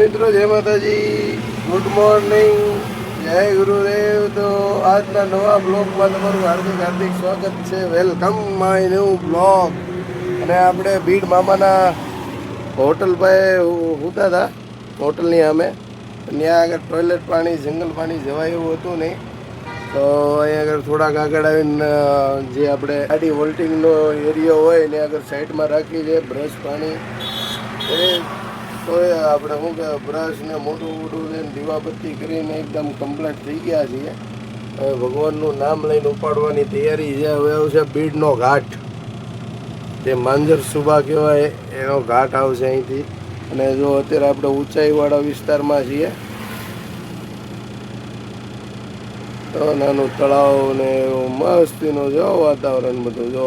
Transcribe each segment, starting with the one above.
મિત્રો જય માતાજી, ગુડ મોર્નિંગ, જય ગુરુદેવ. તો આજના નવા બ્લોગમાં તમારું હાર્દિક હાર્દિક સ્વાગત છે. Welcome my new blog. અને આપણે ભીડ મામાના હોટલ પાસે ઉતા હતા, હોટલની સામે. ત્યાં આગળ ટોયલેટ પાણી, જંગલ પાણી જવાય એવું હતું નહીં. તો અહીંયા આગળ થોડાક આગળ આવીને જે આપણે ગાડી વોલ્ટિંગનો એરિયો હોય ને આગળ સાઈડમાં રાખી છે બ્રશ પાણી એ. તો આપણે શું કે બ્રશ ને મોટું મોટું લઈને દીવાબત્તી કરીને એકદમ કમ્પ્લીટ થઈ ગયા છીએ. હવે ભગવાનનું નામ લઈને ઉપાડવાની તૈયારી છે. હવે આવશે બીડનો ઘાટ, જે માંજર સુબા કહેવાય એનો ઘાટ આવશે અહીંથી. અને જો અત્યારે આપણે ઊંચાઈવાળા વિસ્તારમાં છીએ, તો નાનું તળાવ ને એવું મસ્તીનો જો વાતાવરણ બધું જો.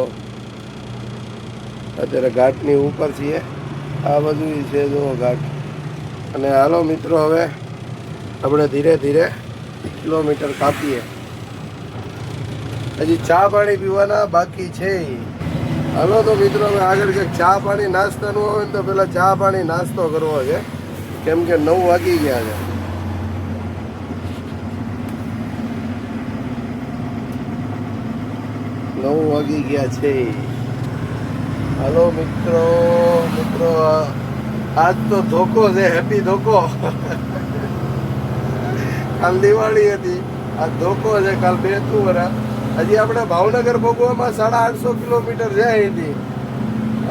અત્યારે ઘાટની ઉપર છીએ, આ બધું છે જો ઘાટ. અને હાલો મિત્રો, હવે આપણે ધીરે ધીરે કિલોમીટર કાપીએ. હજી ચા પાણી પીવાના બાકી છે. હાલો તો મિત્રો, હવે આગળ કંઈક ચા પાણી નાસ્તાનું હોય ને તો પેલા ચા પાણી નાસ્તો કરવો છે, કેમ કે 9 વાગી ગયા છે. હાલો મિત્રો, આજ તો ધોકો છે, હેપી ધોકો. કાલ દિવાળી હતી, આજ ધોકો છે, કાલ 2 વર્ષ. હજી આપણે ભાવનગર ભોગવામાં 850 કિલોમીટર છે અહીંથી,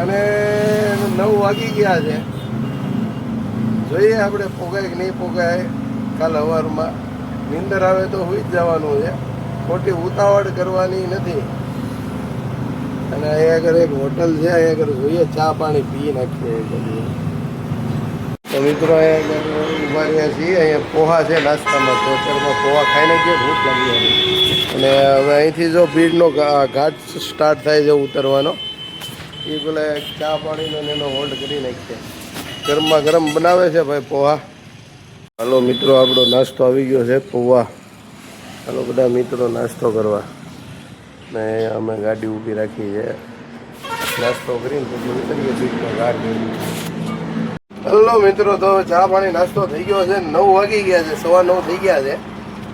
અને 9 વાગી ગયા છે. જોઈએ આપણે પોગાય કે નહીં પોગાય. કાલ સવારમાં નીંદર આવે તો સુઈ જ જવાનું છે, ખોટી ઉતાવળ કરવાની નથી. અને અહીંયા આગળ એક હોટલ છે, અહીંયા આગળ જોઈએ ચા પાણી પી નાખીએ. તો મિત્રો અહીંયા ઉભા રહ્યા છીએ. અહીંયા પોહા છે નાસ્તામાં, તો અત્યારમાં પોહા ખાઈ નાખીએ, ભૂખ લાગી હતી. અને હવે અહીંથી જો ભીડનો ઘાટ સ્ટાર્ટ થાય છે ઉતરવાનો, એ પેલા ચા પાણીનો એનો હોલ્ડ કરી નાખીએ. ગરમા ગરમ બનાવે છે ભાઈ પોહા. હાલો મિત્રો, આપણો નાસ્તો આવી ગયો છે, પોહા. હાલો બધા મિત્રો નાસ્તો કરવા. ને અમે ગાડી ઊભી રાખી છે, નાસ્તો કરીને પછી ઉતરીએ ભીડનો ઘાટ. હલો મિત્રો, તો ચા પાણી નાસ્તો થઈ ગયો છે. 9 વાગી ગયા છે, 9:15 થઈ ગયા છે.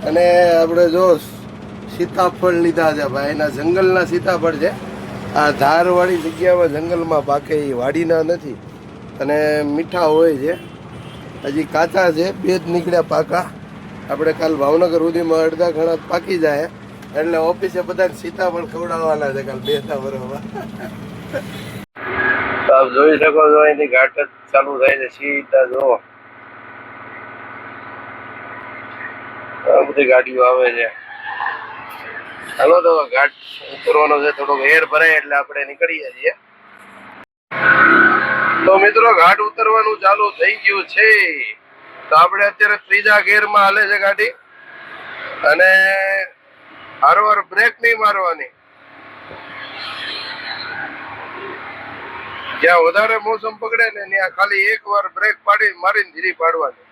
અને આપણે જો સીતાફળ લીધા છે ભાઈ, એના જંગલના સીતાફળ છે. આ ધારવાળી જગ્યામાં જંગલમાં પાકે, એ વાડીના નથી. અને મીઠા હોય છે, હજી કાચા છે, 2 જ નીકળ્યા પાકા. આપણે કાલ ભાવનગર સુધીમાં અડધા ઘણા પાકી જાય, એટલે ઓફિસે બધા સીતાફળ ખવડાવવાના છે કાલ 2 વર્ષમાં. આપ જોઈ શકો છો, અહીંથી ઘાટ જ ચાલુ થાય છે સીધા. જો આ બધી ગાડીઓ આવે છે. હાલો તો ઘાટ ઉતરવાનો છે, થોડોક એર ભરાય એટલે આપણે નીકળીએ છીએ. તો મિત્રો, ઘાટ ઉતરવાનું ચાલુ થઈ ગયું છે. તો આપણે અત્યારે 3જા ગેરમાં હાલે છે ગાડી. અને હરવાર બ્રેક નહીં મારવાની. જ્યાં વધારે મોસમ પકડે ને ત્યાં ખાલી એકવાર બ્રેક મારીને ધીરી પાડવાની.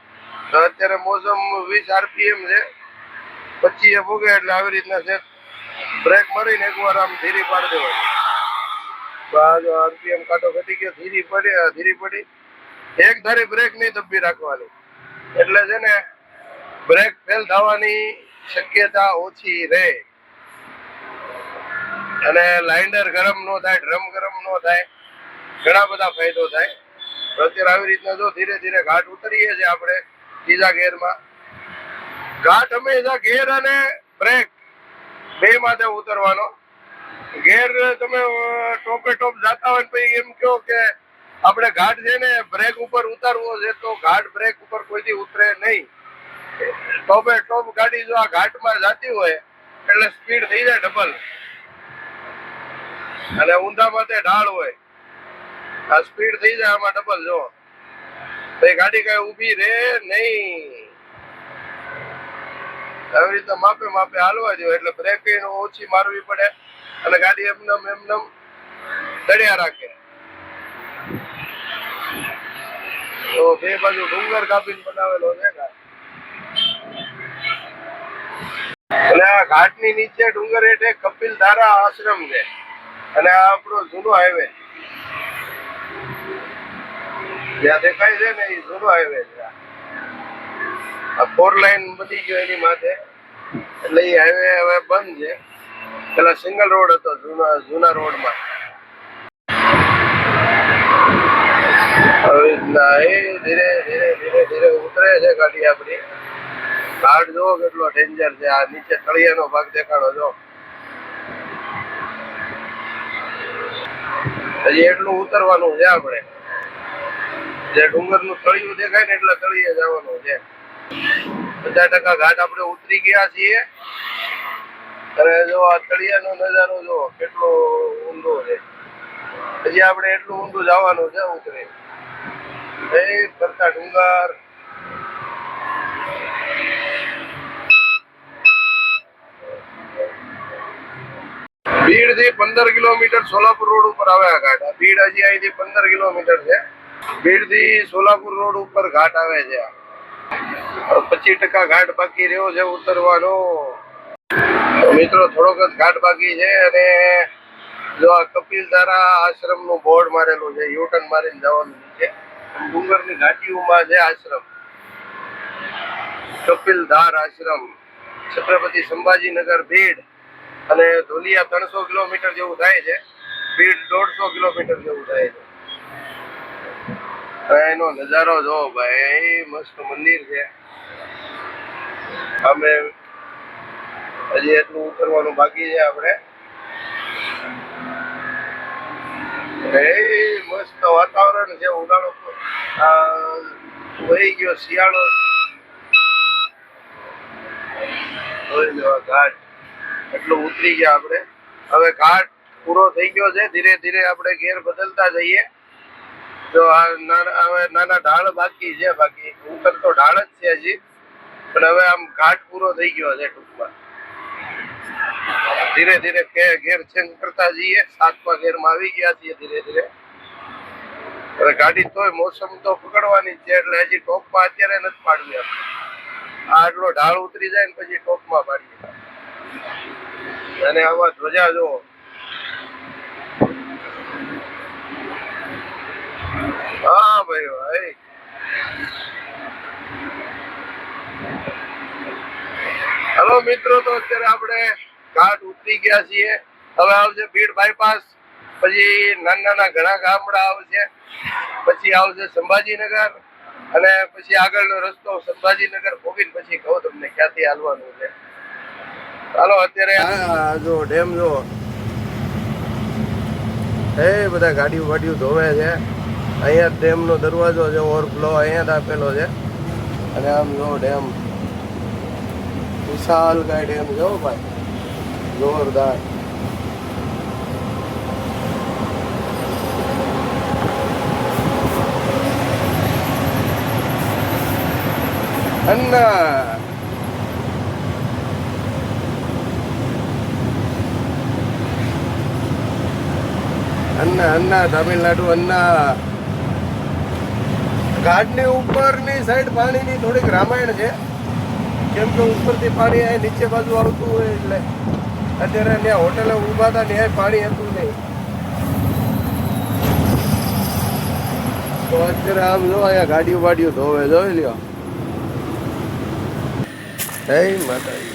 તો અત્યારે મોસમ 20 RPM છે, 25 ભોગે એટલે આવી રીતના છે. બ્રેક મારીને એકવાર આમ ધીરી પાડી દેવાની. જો RPM કાંટો ઘટી ગયો, ધીરી પડી. એક ધારી બ્રેક નહીં દબી રાખવાની, એટલે છે ને બ્રેક ફેલ થવાની શક્યતા ઓછી રહે. અને લાઇન્ડર ગરમ ન થાય, ડ્રમ ગરમ ન થાય, ઘણા બધા ફાયદો થાય. અત્યારે આવી રીતના જો ધીરે ધીરે ઘાટ ઉતરીએ છીએ આપણે 3જા ગેરમાં. ઘાટ હંમેશા ગેર અને બ્રેક 2 માટે ઉતરવાનો. ગેર તમે ટોપે ટોપ જતા હોય પછી એમ કહો કે આપણે ઘાટ છે ને બ્રેક ઉપર ઉતારવો છે, તો ઘાટ બ્રેક ઉપર કોઈથી ઉતરે નહીં. ટોપે ટોપ ગાડી જો આ ઘાટમાં જતી હોય એટલે સ્પીડ થઈ જાય ડબલ. અને ઊંધા માથે ઢાળ હોય, આ સ્પીડ થઈ જાય આમાં ડબલ. જો ગાડી કઈ ઊભી રે નહીં. આવી રીતના માપે માપે હાલવા દો, એટલે બ્રેક ઓછી મારવી પડે અને ગાડી એમનેમ દળ્યા રાખે. તો 2 બાજુ ડુંગર કાપીને બનાવેલો છે ઘાટ. અને આ ઘાટની નીચે ડુંગર હેઠે કપિલ ધારા આશ્રમ છે. અને આ આપણો જૂનો હાઈવે જ્યાં દેખાય છે ને, એ જૂનો હાઈવે છે. આ 4 લાઈન બની ગયો એની માથે, એટલે એ હાઈવે હવે બંધ છે. પેલા સિંગલ રોડ હતો જૂના રોડમાં. હવે ધીરે ધીરે ધીરે ધીરે ઉતરે છે ગાડી આપણી. ઘાટ જો કેટલો ડેન્જર છે. આ નીચે તળિયાનો ભાગ દેખાડો જો. હજી એટલું ઉતરવાનું છે આપણે. જે ડુંગરનું તળિયું દેખાય ને એટલે તળિયે જવાનું છે. 50% ઘાટ આપણે ઉતરી ગયા છીએ. અને જો આ તળિયાનો નજારો જો કેટલો ઊંડો છે. હજી આપણે એટલું ઊંડું જવાનું છે ઉતરી. ફરતા ડુંગર. બીડ થી 15 કિલોમીટર સોલાપુર રોડ ઉપર આવે આ ઘાટ. બીડ હજી અહીંથી 15 કિલોમીટર છે. બીડ થી સોલાપુર રોડ ઉપર ઘાટ આવે છે. 25% ઘાટ બાકી રહ્યો છે ઉતરવાનો. મિત્રો થોડોક જ ઘાટ બાકી છે. અને જો આ કપિલધારા આશ્રમ નું બોર્ડ મારેલું છે. યુટર્ન મારીને જવાનું છે. ડુંગરની ઘાટીઓમાં છે આશ્રમ. કપિલધાર આશ્રમ, છત્રપતિ સંભાજીનગર, ભીડ. અને ધોલિયા 300 કિલોમીટર જેવું થાય છે. ભીડ 150 કિલોમીટર જેવું થાય છે. એનો નજારો જો ભાઈ, મસ્ત મંદિર છે. અમે હજી એટલું ઉતરવાનું બાકી છે આપણે. મસ્ત વાતાવરણ છે. ઉનાળો વહી ગયો, શિયાળો. ઘાટ એટલું ઉતરી ગયા આપણે. હવે ઘાટ પૂરો થઈ ગયો છે. ધીરે ધીરે આપણે ગેર બદલતા જઈએ. જો આ નાના ઢાળ બાકી છે. બાકી ઉપર તો ઢાળ જ છે હજી. પણ હવે આમ ઘાટ પૂરો થઈ ગયો છે ટૂંકમાં. ધીરે ધીરે ગેર ચેન્જ કરતા જઈએ. 7મા ગેરમાં આવી ગયા છીએ ધીરે ધીરે. હવે ગાડી તોય મોસમ તો પકડવાની છે એટલે હજી ટોપમાં અત્યારે નથી પાડવી આપણે. આટલો ઢાળ ઉતરી જાય ને પછી ટોપમાં પાડીએ. અને આવા ધ્વજા જો. હા ભાઈ ભાઈ. હલો મિત્રો, તો અત્યારે આપણે ઘાટ ઉતરી ગયા છીએ. હવે આવશે ભીડ બાયપાસ. પછી નાના ઘણા ગામડા આવશે. પછી આવશે સંભાજીનગર. અને પછી આગળનો રસ્તો સંભાજીનગર ભોગીને પછી કહું તમને ક્યાંથી હાલવાનું છે. ચાલો અત્યારે જો ડેમ જો. બધા ગાડીઓ ધોવે છે. અહીંયા ડેમનો દરવાજો છે. ઓવરફ્લો અહીંયા જ આપેલો છે. અને આમ જો ડેમ, વિશાલ ગાય ડેમ જો ભાઈ, જોરદાર. અન્ના તમિલનાડુ. ઘાટની ઉપરની સાઈડ પાણીની થોડીક રામાયણ છે. કેમ કે ઉપરથી પાણી અહીં નીચે બાજુ આવતું હોય એટલે અત્યારે ત્યાં હોટેલે ઊભા હતા ત્યાં પાણી હતું નહીં. તો અત્યારે આમ જો અહીંયા ગાડીઓ ધોવે જોઈ લ્યો. હે માતાજી.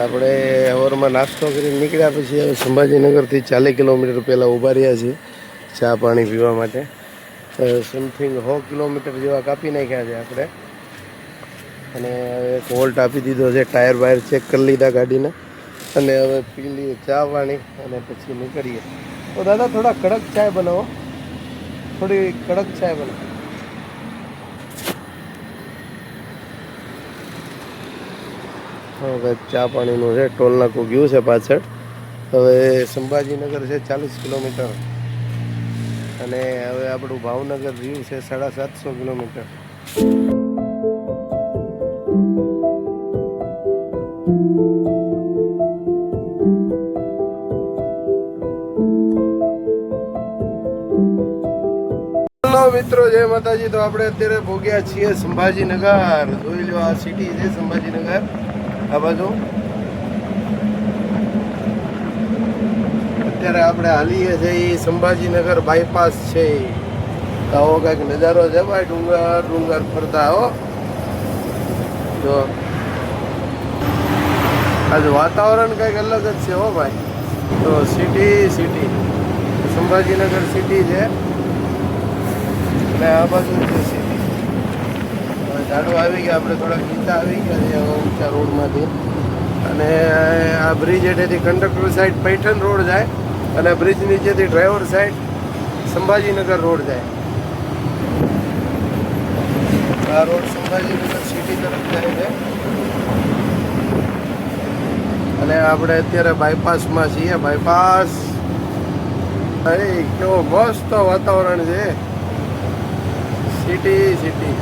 આપણે હવારમાં નાસ્તો કરીને નીકળ્યા પછી હવે સંભાજીનગરથી 40 કિલોમીટર પહેલાં ઊભા રહ્યા છીએ ચા પાણી પીવા માટે. સમથિંગ 100 કિલોમીટર જેવા કાપી નાખ્યા છે આપણે. અને હવે એક હોલ્ટ આપી દીધો છે. ટાયર વાયર ચેક કરી લીધા ગાડીના. અને હવે પી લઈએ ચા પાણી અને પછી નીકળીએ. તો દાદા થોડા કડક ચાય બનાવો. થોડી કડક ચાય બનાવો. હવે ચા પાણીનું છે. ટોલ નાકું ગયું છે પાછળ. હવે સંભાજીનગર છે 40 કિલોમીટર. અને હવે આપણું ભાવનગર રહ્યું છે 750 કિલોમીટર. મિત્રો જય માતાજી. તો આપણે અત્યારે ભોગ્યા છીએ સંભાજીનગર. જોઈ લો આ સિટી છે સંભાજીનગર. આ બાજુ અત્યારે આપણે હાલીએ છીએ. સંભાજીનગર બાયપાસ છે. આવો કંઈક નજારો છે ભાઈ. ડુંગર ફરતા હો. જો આજે વાતાવરણ કંઈક અલગ જ છે હો ભાઈ. તો સિટી સંભાજીનગર સિટી છે અને આ બાજુ છે સિટી. ઝાડુ આવી ગયા, આપણે થોડાક નીચે આવી ગયા છે ઊંચા રોડમાંથી. અને આ bridge હેઠેથી conductor side Paithan road જાય અને બ્રિજ નીચેથી ડ્રાઈવર સાઈડ સંભાજીનગર રોડ જાય. આ રોડ સંભાજીનગર સિટી તરફ જાય છે અને આપણે અત્યારે બાયપાસમાં છીએ. બાયપાસ અરે કેવો મસ્ત વાતાવરણ છે. સિટી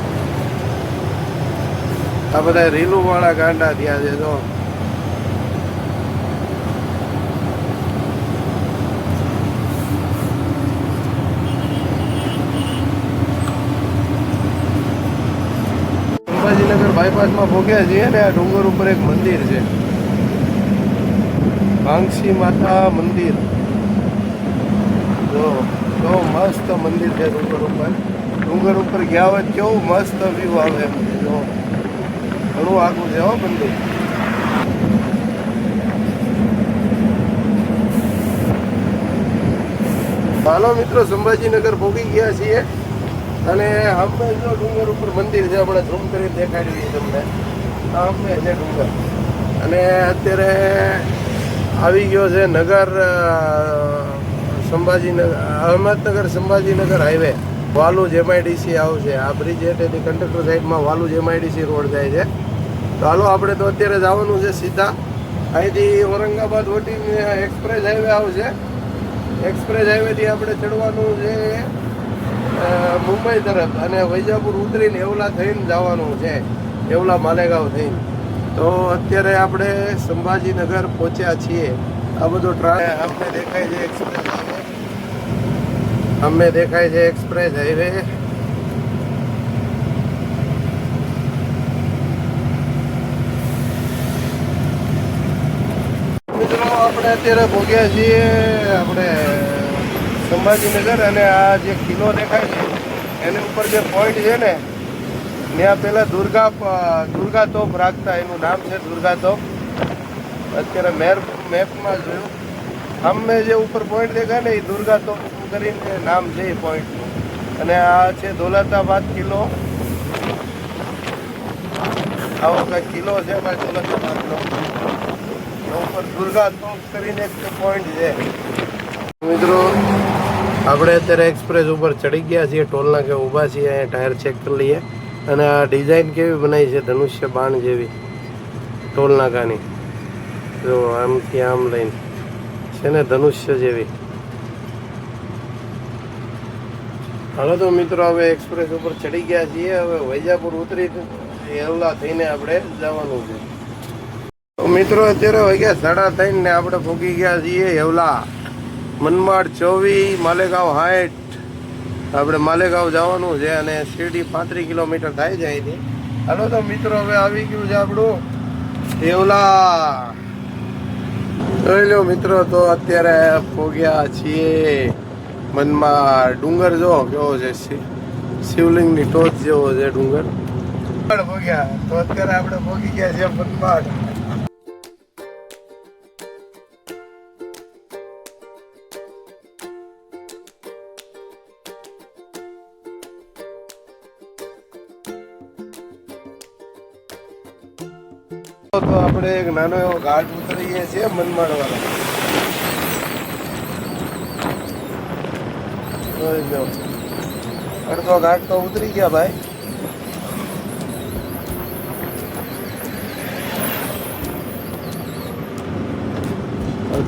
આ બધા રીલું વાળા ગાંડા થયા છે. જો સંભાજીનગર બાયપાસમાં પહોંચ્યા છીએ ને આ ડુંગર ઉપર એક મંદિર છે, ભાંગસી માતા મંદિર. જો કેવું મસ્ત મંદિર છે ડુંગર ઉપર ગયા હોય કેવું મસ્ત વ્યૂ આવે એમ. જો ઘણું આગું છે હો મંદિર. હાલો મિત્રો, સંભાજીનગર પહોંચી ગયા છીએ અને અમે જો ડુંગર ઉપર મંદિર છે, આપણે ઝૂમ કરી દેખાડીએ તમને. અમે છે ડુંગર અને અત્યારે આવી ગયો છે નગર સંભાજીનગર, અહમદનગર સંભાજીનગર હાઈવે. વાલુજ MIDC આવશે. આ બ્રિજ હેઠેથી કંડક્ટર સાઈડમાં વાલુજ MIDC રોડ જાય છે. તો હાલો આપણે તો અત્યારે જવાનું છે સીધા અહીંથી ઔરંગાબાદ વટીને એક્સપ્રેસ હાઈવે આવશે. એક્સપ્રેસ હાઈવેથી આપણે ચડવાનું છે મુંબઈ તરફ અને વૈજાપુર ઉતરીને એવલા થઈને જવાનું છે, એવલા માલેગાંવ થઈને. તો અત્યારે આપણે સંભાજીનગર પહોંચ્યા છીએ. આ બધો અમને દેખાય છે એક્સપ્રેસ હાઈવે, અમને દેખાય છે એક્સપ્રેસ હાઈવે. મિત્રો આપણે અત્યારે પહોંચ્યા છીએ આપણે સંભાજીનગર અને આ જે કિલ્લો દેખાય છે એની ઉપર જે પોઈન્ટ છે ને ત્યાં પેલા દુર્ગા તોપ રાખતા, એનું નામ છે દુર્ગા તોપ. અત્યારે મેપમાં જોયું સામે જે ઉપર પોઈન્ટ દેખાય ને એ દુર્ગા તોપ કરીને નામ છે એ પોઈન્ટનું. અને આ છે દૌલતાબાદ કિલ્લો. આવો કંઈક કિલ્લો છે ભાઈ દૌલતાબાદનો. ઉપર દુર્ગા તોપ કરીને એક પોઈન્ટ છે. મિત્રો આપણે અત્યારે એક્સપ્રેસ ઉપર ચડી ગયા છીએ, ટોલનાકે ઊભા છીએ, અહીંયા ટાયર ચેક કરી લઈએ. અને આ ડિઝાઇન કેવી બનાવી છે, ધનુષ્ય બાણ જેવી ટોલનાકાની. જો આમથી આમ લઈને છે ને ધનુષ્ય જેવી. હાલો તો મિત્રો હવે એક્સપ્રેસ ઉપર ચડી ગયા છીએ. હવે વૈજાપુર ઉતરી એવલા થઈને આપણે જવાનું છે. તો મિત્રો અત્યારે વાગ્યા 3:30 ને આપણે પહોંચી ગયા છીએ એવલા. મનમાડ 24 માલેગાંવ 60 આપણે માલેગાંવ જવાનું છે અને શિરડી 35 કિલોમીટર થાય છે અહીંથી. હાલો તો મિત્રો હવે આવી ગયું છે આપણું એવલા. જોઈ લો મિત્રો, તો અત્યારે પહોંચ્યા છીએ મનમાં. ડુંગર જો કેવો છે, શિવલિંગની ટોચ જેવો છે ડુંગર. પહોંચ્યા તો અત્યારે આપણે પહોંચી ગયા છીએ મનમાડ. તો આપણે એક નાનો એવો ઘાટ ઉતરીએ છીએ મનમાડ વાળા. અડધો ઘાટ તો ઉતરી ગયા ભાઈ.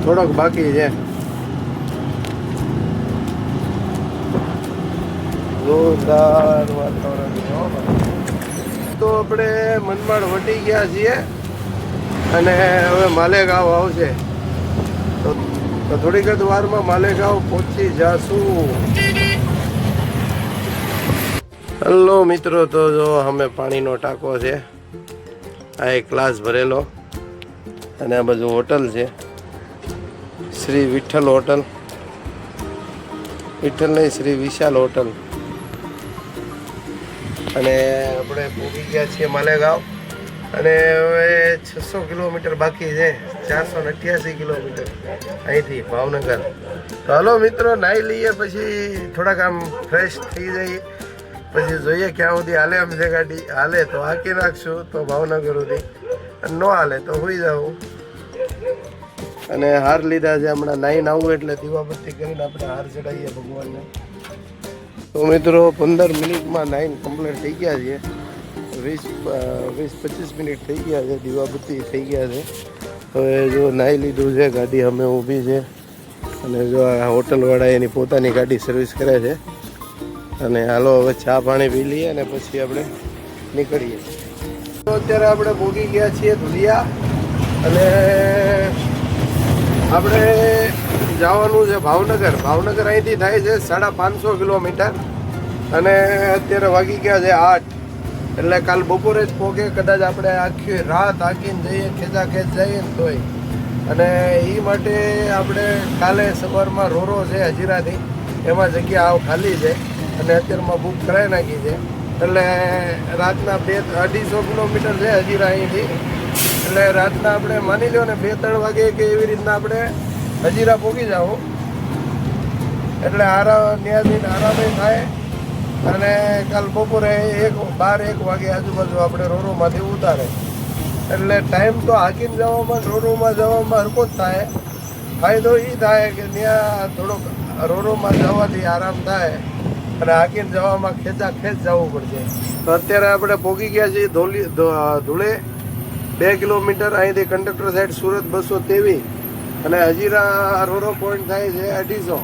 થોડોક બાકી છે. જોરદાર વાતાવરણ. તો આપણે મનમાડ વટી ગયા છીએ અને હવે માલેગાંવ આવશે. તો થોડીક જ વારમાં માલેગાંવ પહોંચી જાશું. હલો મિત્રો, તો જો અમે પાણીનો ટાંકો છે, આ એક ગ્લાસ ભરેલો અને આ બાજુ હોટલ છે શ્રી વિઠ્ઠલ હોટલ. વિઠ્ઠલ નહીં, શ્રી વિશાલ હોટલ. અને આપણે પહોંચી ગયા છીએ માલેગાંવ. અને હવે 600 કિલોમીટર બાકી છે, 488 કિલોમીટર અહીંથી ભાવનગર. તો હાલો મિત્રો, નાહી લઈએ, પછી થોડાક આમ ફ્રેશ થઈ જઈએ, પછી જોઈએ ક્યાં સુધી હાલે એમ છે ગાડી. હાલે તો હાંકી નાખશું તો ભાવનગર સુધી, અને ન હાલે તો હોઈ જાઉં. અને હાર લીધા છે, હમણાં નાહીને આવું એટલે દીવાબત્તી કરીને આપણે હાર ચડાવીએ ભગવાનને. તો મિત્રો 15 મિનિટમાં નાહીને કમ્પ્લીટ થઈ ગયા છે. 20-25 મિનિટ થઈ ગયા છે, દીવાબત્તી થઈ ગયા છે. હવે જો નાહી લીધું છે, ગાડી અમે ઊભી છે. અને જો આ હોટલવાળા એની પોતાની ગાડી સર્વિસ કરે છે. અને હાલો હવે ચા પાણી પી લઈએ અને પછી આપણે નીકળીએ. તો અત્યારે આપણે પહોંચી ગયા છીએ ધુલિયા, અને આપણે જવાનું છે ભાવનગર. ભાવનગર અહીંથી થાય છે 550 કિલોમીટર, અને અત્યારે વાગી ગયા છે 8. એટલે કાલ બપોરે જ પહોંચે, કદાચ આપણે આખી રાત હાંકીને જઈએ, ખેંચાખેંચ જઈએ ને તોય. અને એ માટે આપણે કાલે સવારમાં રોરો છે હજીરાથી, એમાં જગ્યા ખાલી છે, અને અત્યારમાં બુક કરાવી નાખી છે. એટલે રાતના 200-250 કિલોમીટર છે હજીરા અહીંથી. એટલે રાતના આપણે માની લો ને 2-3 વાગે કે એવી રીતના આપણે હજીરા પહોંચી જાઓ. એટલે ત્યાંથી આરામ થાય. અને કાલ બપોરે 12-1 વાગે આજુબાજુ આપણે રોરોમાંથી ઉતારે. એટલે ટાઈમ તો હાકીને જવામાં, રોરોમાં જવામાં હરકો જ થાય. ફાયદો એ થાય કે ત્યાં થોડોક રોરોમાં જવાથી આરામ થાય, અને હાકીને જવામાં ખેંચાખેંચ જવું પડશે. તો અત્યારે આપણે પહોંચી ગયા છીએ ધૂળે. 2 કિલોમીટર અહીંથી કંડક્ટર સાઈડ સુરત 223, અને હજીરા રોરો પોઈન્ટ થાય છે 250,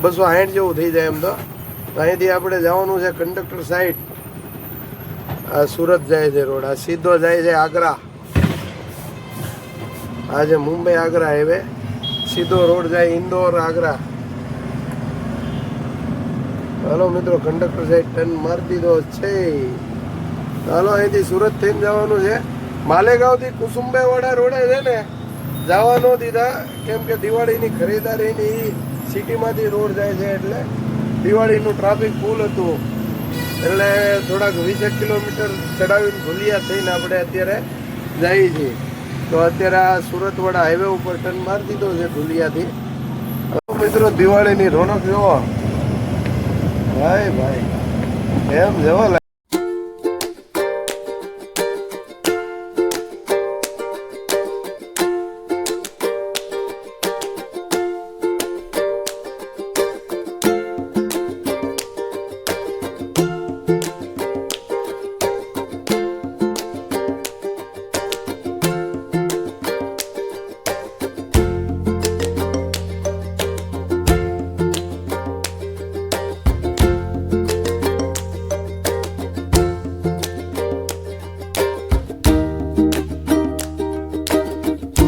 260 જેવું થઈ જાય એમ. તો અહીંથી આપણે જવાનું છે કંડક્ટર સાઈડ. આ સુરત જાય છે રોડ, આ સીધો જાય છે આગ્રા. આ છે મુંબઈ આગ્રા હાઈવે, સીધો રોડ જાય ઇન્દોર આગ્રા. હાલો મિત્રો, કંડક્ટર સાઈડ ટર્ન મારી દીધો છે. હાલો અહીંથી સુરત થઈને જવાનું છે. માલેગાંવથી કુસુમભાઈવાળા રોડે છે ને જવા ન દીધા, કેમ કે દિવાળીની ખરીદારીની સિટીમાંથી રોડ જાય છે, એટલે દિવાળીનું ટ્રાફિક ફૂલ હતું. એટલે થોડાક 20 કિલોમીટર ચડાવીને ધુલિયા થઈને આપણે અત્યારે જઈએ છીએ. તો અત્યારે આ સુરતવાળા હાઈવે ઉપર ટર્ન મારી દીધો છે ધુલિયાથી. મિત્રો, દિવાળીની રોનક જોવો ભાઈ, એમ જવો.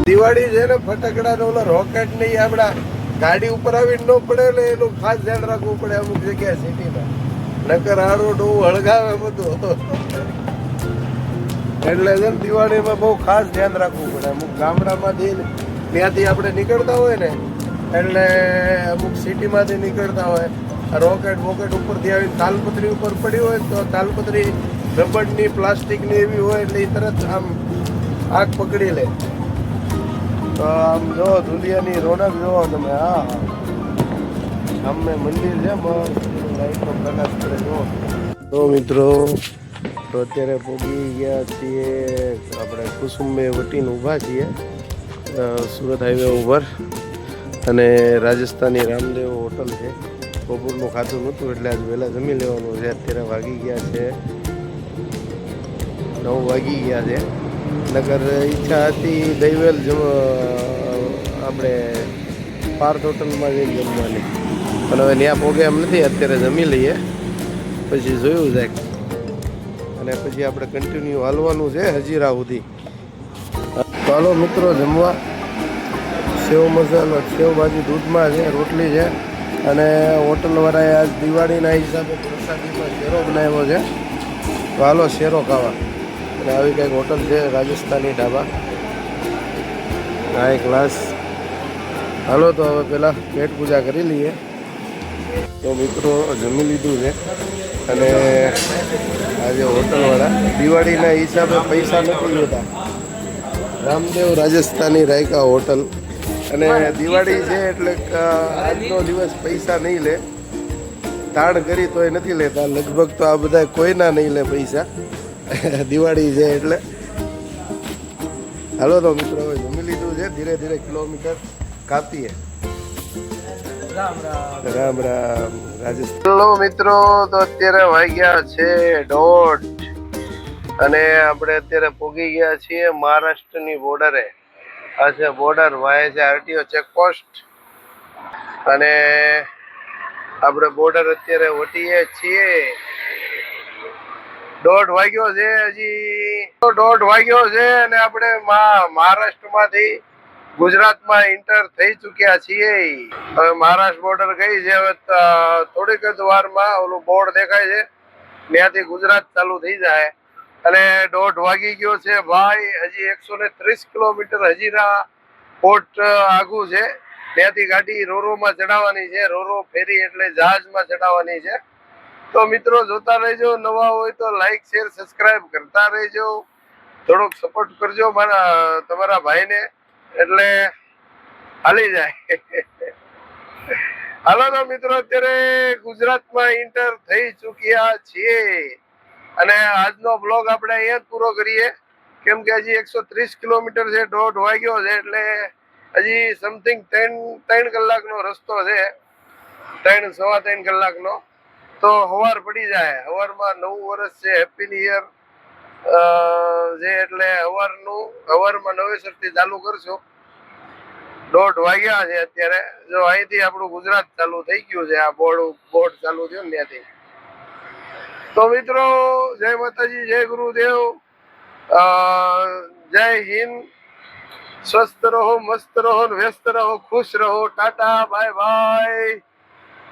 દિવાળી છે ને, ફટાકડા ઓલો રોકેટ નહીં આપણા ગાડી ઉપર આવીને ન પડે, એટલે એનું ખાસ ધ્યાન રાખવું પડે અમુક જગ્યાએ સિટીમાં. નકર આડો ડોવું હળગાવે બધું. એટલે છે ને દિવાળીમાં બહુ ખાસ ધ્યાન રાખવું પડે. અમુક ગામડામાંથી ત્યાંથી આપણે નીકળતા હોય ને, એટલે અમુક સિટીમાંથી નીકળતા હોય, રોકેટ બોકેટ ઉપરથી આવીને તાલપત્રી ઉપર પડી હોય તો તાલપત્રી રબડની, પ્લાસ્ટિકની એવી હોય, એટલે એ તરત આમ આગ પકડી લે. તો આમ જો ધુલિયાની રોનક જોવો તમે. હા, સામે મંદિર છે, લાઈટનો પ્રકાશ પડે જો. તો મિત્રો, તો અત્યારે પહોંચી ગયા છીએ આપણે કુસુમે વટીને ઊભા છીએ સુરત હાઈવે ઉપર. અને રાજસ્થાની રામદેવ હોટલ છે. બપોરનું ખાતું નહોતું એટલે આજ વહેલા જમી લેવાનું છે. અત્યારે વાગી ગયા છે 9 વાગી ગયા છે. નગર ઈચ્છા હતી દહીવેલ આપણે પાર્થ હોટલમાં જઈને જમવાની, પણ હવે ત્યાં પહોંચે એમ નથી. અત્યારે જમી લઈએ, પછી જોયું જાય, અને પછી આપણે કન્ટિન્યુ હાલવાનું છે હજીરા સુધી. ચાલો મિત્રો, જમવા સેવ મસાલો, સેવ ભાજી દૂધમાં છે, રોટલી છે, અને હોટલવાળાએ આજ દિવાળીના હિસાબે પ્રસાદીમાં શેરો બનાવ્યો છે. તો હાલો શેરો ખાવા. અને આવી કંઈક હોટલ છે, રાજસ્થાની ઢાબા. આ ક્લાસ. હાલો તો હવે પહેલાં પેટ પૂજા કરી લઈએ. તો મિત્રો, જમી લીધું છે, અને આજે હોટલવાળા દિવાળીના હિસાબે પૈસા નથી લેતા. રામદેવ રાજસ્થાની રાયકા હોટલ. અને દિવાળી છે એટલે આજનો દિવસ પૈસા નહીં લે. તાણ કરી તોય નથી લેતા. લગભગ તો આ બધા કોઈના નહીં લે પૈસા. દિવાળી છે એટલે. હાલો તો મિત્રો, હવે જમી લીધું છે. ધીરે ધીરે કિલોમીટર કાપીએ. રામ રામ રાજસ્થાન. હેલો મિત્રો, તો અત્યારે વાગ્યા છે 1:30 અને આપણે અત્યારે પહોંચી ગયા છીએ મહારાષ્ટ્રની બોર્ડરે. આ છે બોર્ડર, વાય છે આરટીઓ ચેકપોસ્ટ અને આપણે બોર્ડર અત્યારે વટીએ છીએ. 1:30 વાગ્યો છે, હજી 1:30 વાગ્યો છે અને આપણે મહારાષ્ટ્રમાંથી ગુજરાતમાં એન્ટર થઈ ચૂક્યા છીએ. હવે મહારાષ્ટ્ર બોર્ડર ગઈ છે. હવે થોડીક જ વારમાં ઓલું બોર્ડ દેખાય છે, ત્યાંથી ગુજરાત ચાલુ થઈ જાય. અને 1:30 વાગી ગયો છે ભાઈ. હજી 130 કિલોમીટર હજીરા પોર્ટ આગું છે. ત્યાંથી ગાડી રોરોમાં ચડાવવાની છે. રોરો ફેરી એટલે જહાજમાં ચડાવવાની છે. તો મિત્રો જોતા રહેજો. નવા હોય તો લાઈક શેર સબસ્ક્રાઇબ કરતા રહેજો. થોડોક સપોર્ટ કરજો તમારા ભાઈને, એટલે હાલી જાય. હાલો તો મિત્રો, અત્યારે ગુજરાતમાં એન્ટર થઈ ચૂક્યા છીએ અને આજનો બ્લોગ આપણે અહીંયા જ પૂરો કરીએ, કેમ કે હજી 130 કિલોમીટર છે. 1:30 વાગ્યો છે એટલે હજી સમથિંગ 3 કલાકનો રસ્તો છે. 3 સવા 3 કલાકનો. તો સવાર પડી જાય. સવારમાં નવું વર્ષ છે, હેપી ન્યુ યર છે એટલે સવારમાં નવેસરથી ચાલુ કરશો. 1:30 વાગ્યા છે અત્યારે. જો અહીંથી આપણું ગુજરાત ચાલુ થઈ ગયું છે. આ બોર્ડ ચાલુ થયું ને ત્યાંથી. તો મિત્રો, જય માતાજી, જય ગુરુદેવ, જય હિન્દ. સ્વસ્થ રહો, મસ્ત રહો, વ્યસ્ત રહો, ખુશ રહો. Tata, bye bye.